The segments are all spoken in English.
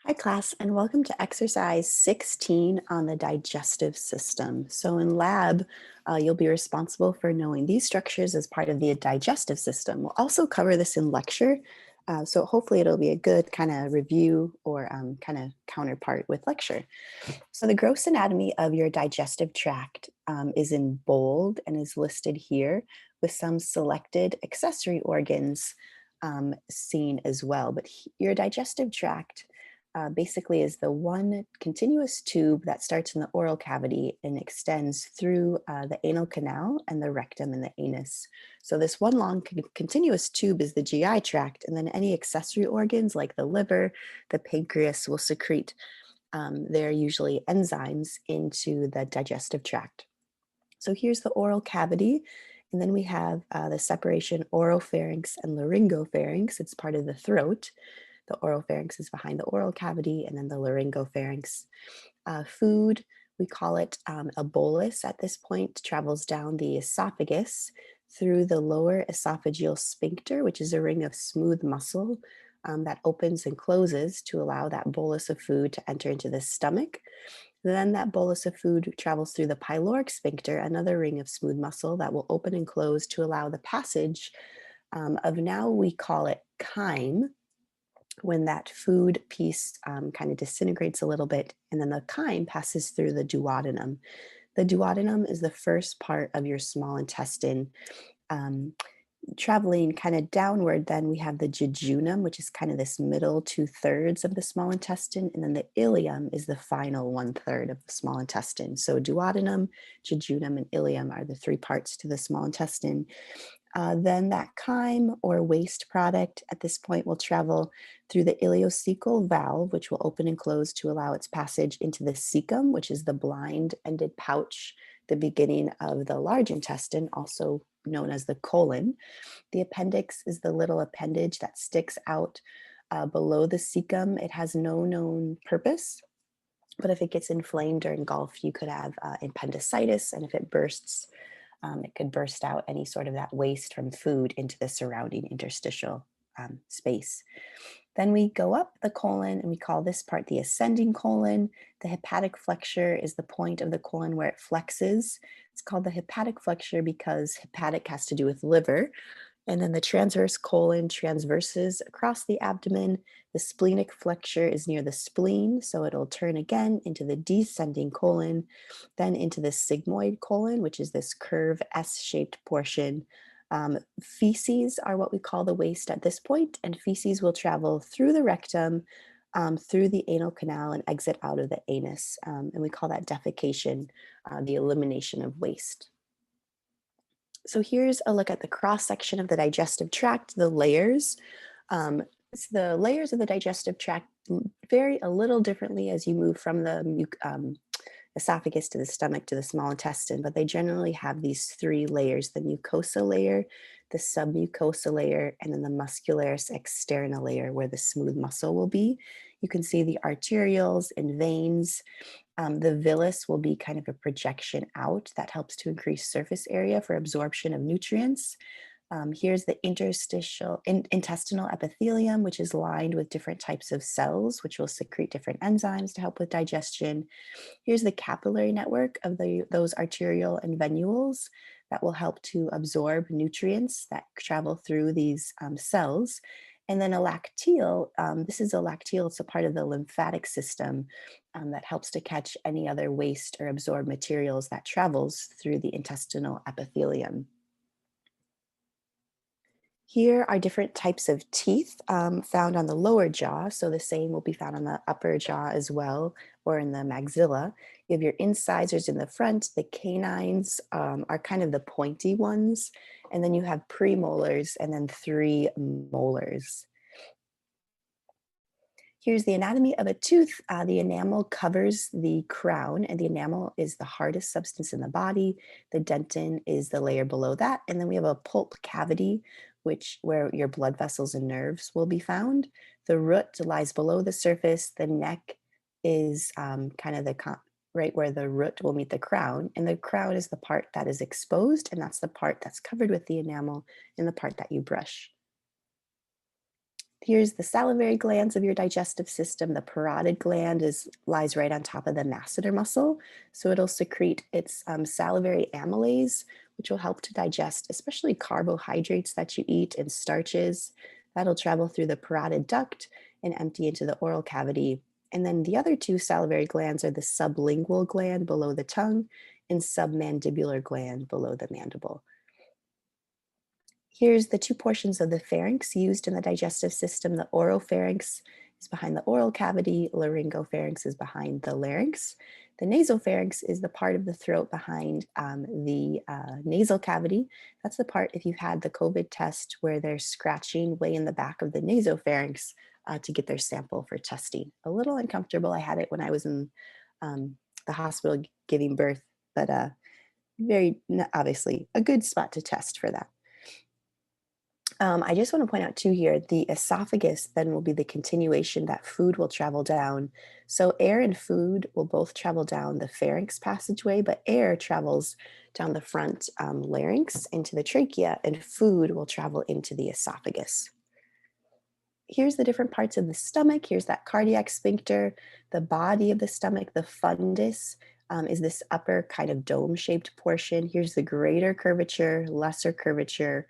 Hi class, and welcome to exercise 16 on the digestive system. So in lab, you'll be responsible for knowing these structures as part of the digestive system. We'll also cover this in lecture, so hopefully it'll be a good kind of review or kind of counterpart with lecture. So the gross anatomy of your digestive tract is in bold and is listed here with some selected accessory organs seen as well. But your digestive tract basically is the one continuous tube that starts in the oral cavity and extends through the anal canal and the rectum and the anus. So this one long continuous tube is the GI tract, and then any accessory organs like the liver, the pancreas will secrete they're usually enzymes into the digestive tract. So here's the oral cavity, and then we have the separation oropharynx and laryngopharynx. It's part of the throat. The oropharynx is behind the oral cavity, and then the laryngopharynx. Food, we call it a bolus at this point, travels down the esophagus through the lower esophageal sphincter, which is a ring of smooth muscle that opens and closes to allow that bolus of food to enter into the stomach. Then that bolus of food travels through the pyloric sphincter, another ring of smooth muscle that will open and close to allow the passage of, now we call it chyme, when that food piece kind of disintegrates a little bit, and then the chyme passes through the duodenum. The duodenum is the first part of your small intestine. Um, Traveling kind of downward, then we have the jejunum, which is kind of this middle 2/3 of the small intestine, and then the ileum is the final 1/3 of the small intestine. So duodenum, jejunum, and ileum are the three parts to the small intestine. Then that chyme or waste product at this point will travel through the ileocecal valve, which will open and close to allow its passage into the cecum, which is the blind-ended pouch, the beginning of the large intestine, also known as the colon. The appendix is the little appendage that sticks out below the cecum. It has no known purpose, but if it gets inflamed or engulfed, you could have appendicitis, and if it bursts, it could burst out any sort of that waste from food into the surrounding interstitial space. Then we go up the colon and we call this part the ascending colon. The hepatic flexure is the point of the colon where it flexes. It's called the hepatic flexure because hepatic has to do with liver. And then the transverse colon transverses across the abdomen. The splenic flexure is near the spleen, so it'll turn again into the descending colon, then into the sigmoid colon, which is this curve S-shaped portion. Feces are what we call the waste at this point, and feces will travel through the rectum, through the anal canal, and exit out of the anus. And we call that defecation, the elimination of waste. So here's a look at the cross section of the digestive tract, the layers. So the layers of the digestive tract vary a little differently as you move from the esophagus to the stomach to the small intestine, but they generally have these three layers: the mucosa layer, the submucosa layer, and then the muscularis externa layer where the smooth muscle will be. You can see the arterioles and veins. The villus will be kind of a projection out that helps to increase surface area for absorption of nutrients. Here's the intestinal epithelium, which is lined with different types of cells, which will secrete different enzymes to help with digestion. Here's the capillary network of those arteriole and venules that will help to absorb nutrients that travel through these cells. And then a lacteal, this is a lacteal, it's a part of the lymphatic system that helps to catch any other waste or absorb materials that travels through the intestinal epithelium. Here are different types of teeth found on the lower jaw. So the same will be found on the upper jaw as well, or in the maxilla. You have your incisors in the front. The canines are kind of the pointy ones. And then you have premolars and then three molars. Here's the anatomy of a tooth. The enamel covers the crown, and the enamel is the hardest substance in the body. The dentin is the layer below that. And then we have a pulp cavity, where your blood vessels and nerves will be found. The root lies below the surface. The neck is kind of right where the root will meet the crown. And the crown is the part that is exposed, and that's the part that's covered with the enamel and the part that you brush. Here's the salivary glands of your digestive system. The parotid gland lies right on top of the masseter muscle. So it'll secrete its salivary amylase, which will help to digest, especially carbohydrates that you eat and starches. That'll travel through the parotid duct and empty into the oral cavity. And then the other two salivary glands are the sublingual gland below the tongue and submandibular gland below the mandible. Here's the two portions of the pharynx used in the digestive system. The oropharynx is behind the oral cavity, laryngopharynx is behind the larynx. The nasopharynx is the part of the throat behind the nasal cavity. That's the part, if you've had the COVID test, where they're scratching way in the back of the nasopharynx to get their sample for testing. A little uncomfortable. I had it when I was in the hospital giving birth, but very obviously a good spot to test for that. I just want to point out too here, the esophagus then will be the continuation that food will travel down. So air and food will both travel down the pharynx passageway, but air travels down the front larynx into the trachea, and food will travel into the esophagus. Here's the different parts of the stomach. Here's that cardiac sphincter, the body of the stomach, the fundus. Is this upper kind of dome-shaped portion. Here's the greater curvature, lesser curvature.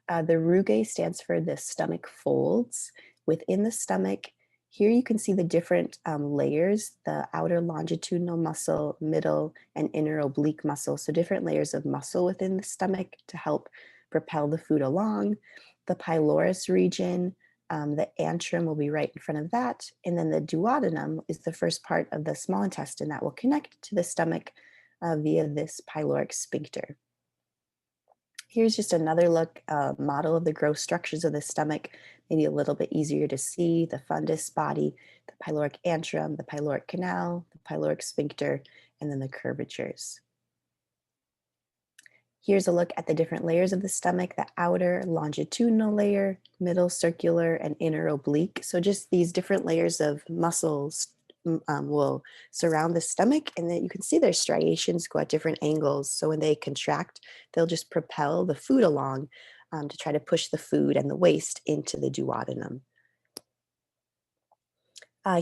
The rugae stands for the stomach folds. Within the stomach, here you can see the different layers, the outer longitudinal muscle, middle, and inner oblique muscle. So different layers of muscle within the stomach to help propel the food along. The pylorus region, the antrum will be right in front of that. And then the duodenum is the first part of the small intestine that will connect to the stomach via this pyloric sphincter. Here's just another look, model of the gross structures of the stomach, maybe a little bit easier to see: the fundus body, the pyloric antrum, the pyloric canal, the pyloric sphincter, and then the curvatures. Here's a look at the different layers of the stomach: the outer longitudinal layer, middle circular, and inner oblique. So just these different layers of muscles will surround the stomach, and then you can see their striations go at different angles. So when they contract, they'll just propel the food along to try to push the food and the waste into the duodenum.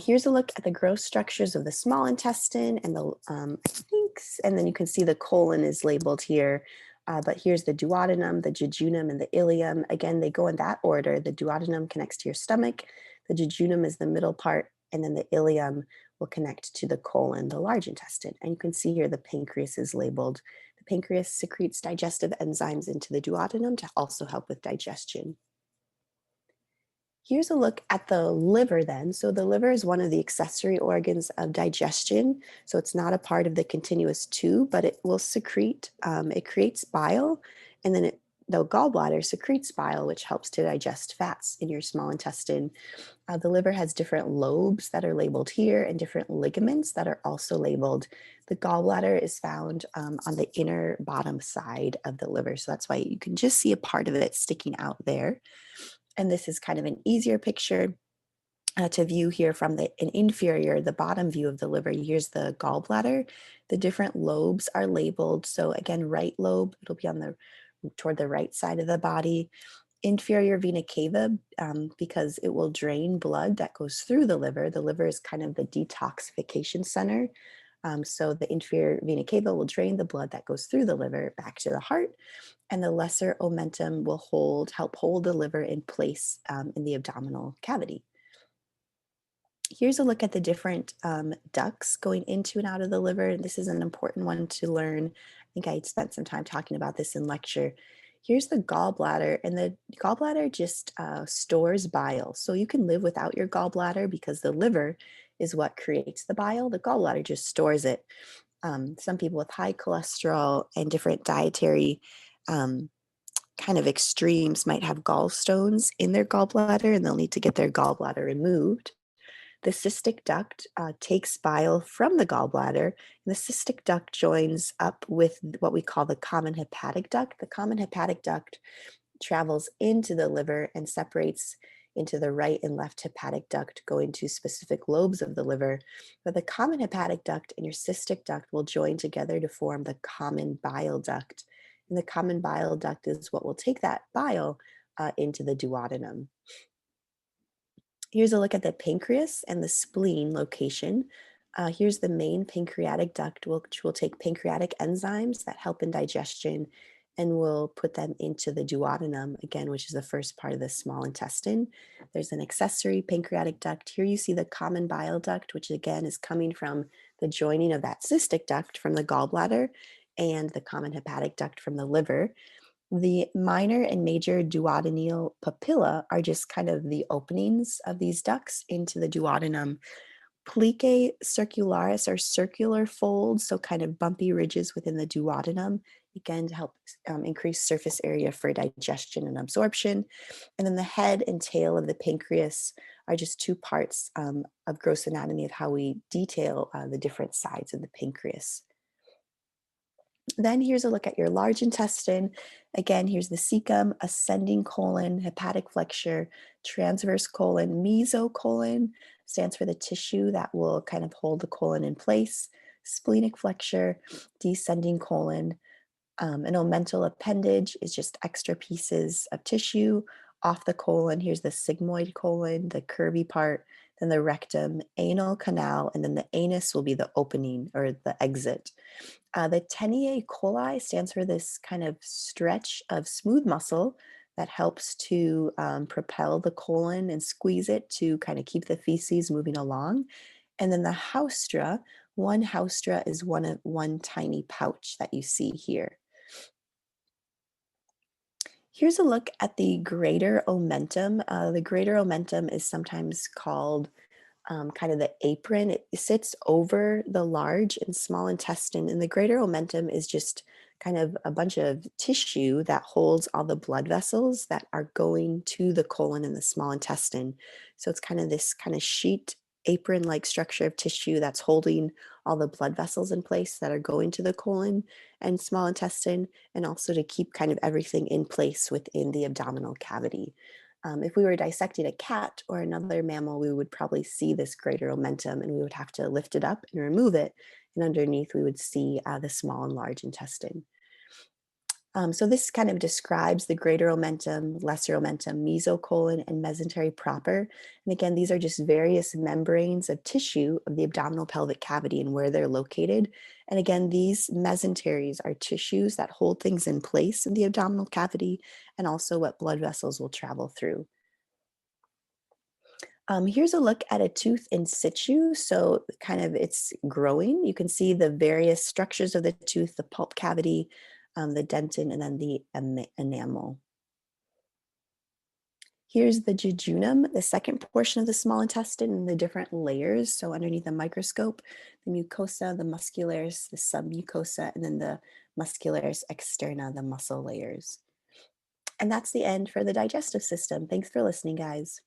Here's a look at the gross structures of the small intestine and the sphinx, and then you can see the colon is labeled here. But here's the duodenum, the jejunum, and the ileum. Again, they go in that order. The duodenum connects to your stomach, the jejunum is the middle part, and then the ileum will connect to the colon, the large intestine. And you can see here the pancreas is labeled. The pancreas secretes digestive enzymes into the duodenum to also help with digestion. Here's a look at the liver then. So the liver is one of the accessory organs of digestion. So it's not a part of the continuous tube, but it will secrete, it creates bile, and then the gallbladder secretes bile, which helps to digest fats in your small intestine. The liver has different lobes that are labeled here and different ligaments that are also labeled. The gallbladder is found on the inner bottom side of the liver. So that's why you can just see a part of it sticking out there. And this is kind of an easier picture to view here from an inferior, the bottom view of the liver. Here's the gallbladder. The different lobes are labeled. So again, right lobe, it'll be on toward the right side of the body. Inferior vena cava, because it will drain blood that goes through the liver. The liver is kind of the detoxification center. So the inferior vena cava will drain the blood that goes through the liver back to the heart, and the lesser omentum will help hold the liver in place in the abdominal cavity. Here's a look at the different ducts going into and out of the liver. This is an important one to learn. I think I spent some time talking about this in lecture. Here's the gallbladder, and the gallbladder just stores bile. So you can live without your gallbladder because the liver is what creates the bile. The gallbladder just stores it. Some people with high cholesterol and different dietary kind of extremes might have gallstones in their gallbladder, and they'll need to get their gallbladder removed. The cystic duct takes bile from the gallbladder, and the cystic duct joins up with what we call the common hepatic duct. The common hepatic duct travels into the liver and separates into the right and left hepatic duct, going to specific lobes of the liver. But the common hepatic duct and your cystic duct will join together to form the common bile duct. And the common bile duct is what will take that bile into the duodenum. Here's a look at the pancreas and the spleen location. Here's the main pancreatic duct, which will take pancreatic enzymes that help in digestion and will put them into the duodenum, again, which is the first part of the small intestine. There's an accessory pancreatic duct. Here you see the common bile duct, which again is coming from the joining of that cystic duct from the gallbladder and the common hepatic duct from the liver. The minor and major duodenal papilla are just kind of the openings of these ducts into the duodenum. Plicae circularis are circular folds, so kind of bumpy ridges within the duodenum, again to help increase surface area for digestion and absorption. And then the head and tail of the pancreas are just two parts of gross anatomy of how we detail the different sides of the pancreas. Then here's a look at your large intestine. Again, here's the cecum, ascending colon, hepatic flexure, transverse colon, mesocolon stands for the tissue that will kind of hold the colon in place, splenic flexure, descending colon. An omental appendage is just extra pieces of tissue off the colon. Here's the sigmoid colon, the curvy part, then the rectum, anal canal, and then the anus will be the opening or the exit. The teniae coli stands for this kind of stretch of smooth muscle that helps to propel the colon and squeeze it to kind of keep the feces moving along. And then the haustra, one haustra is one tiny pouch that you see here. Here's a look at the greater omentum. The greater omentum is sometimes called kind of the apron. It sits over the large and small intestine, and the greater omentum is just kind of a bunch of tissue that holds all the blood vessels that are going to the colon and the small intestine. So it's kind of this kind of sheet apron-like structure of tissue that's holding all the blood vessels in place that are going to the colon and small intestine, and also to keep kind of everything in place within the abdominal cavity. If we were dissecting a cat or another mammal, we would probably see this greater omentum and we would have to lift it up and remove it. And underneath, we would see the small and large intestine. So this kind of describes the greater omentum, lesser omentum, mesocolon, and mesentery proper. And again, these are just various membranes of tissue of the abdominal pelvic cavity and where they're located. And again, these mesenteries are tissues that hold things in place in the abdominal cavity and also what blood vessels will travel through. Here's a look at a tooth in situ. So kind of it's growing. You can see the various structures of the tooth, the pulp cavity, the dentin, and then the enamel. Here's the jejunum, the second portion of the small intestine, and the different layers. So underneath the microscope, the mucosa, the muscularis, the submucosa, and then the muscularis externa, the muscle layers. And that's the end for the digestive system. Thanks for listening, guys.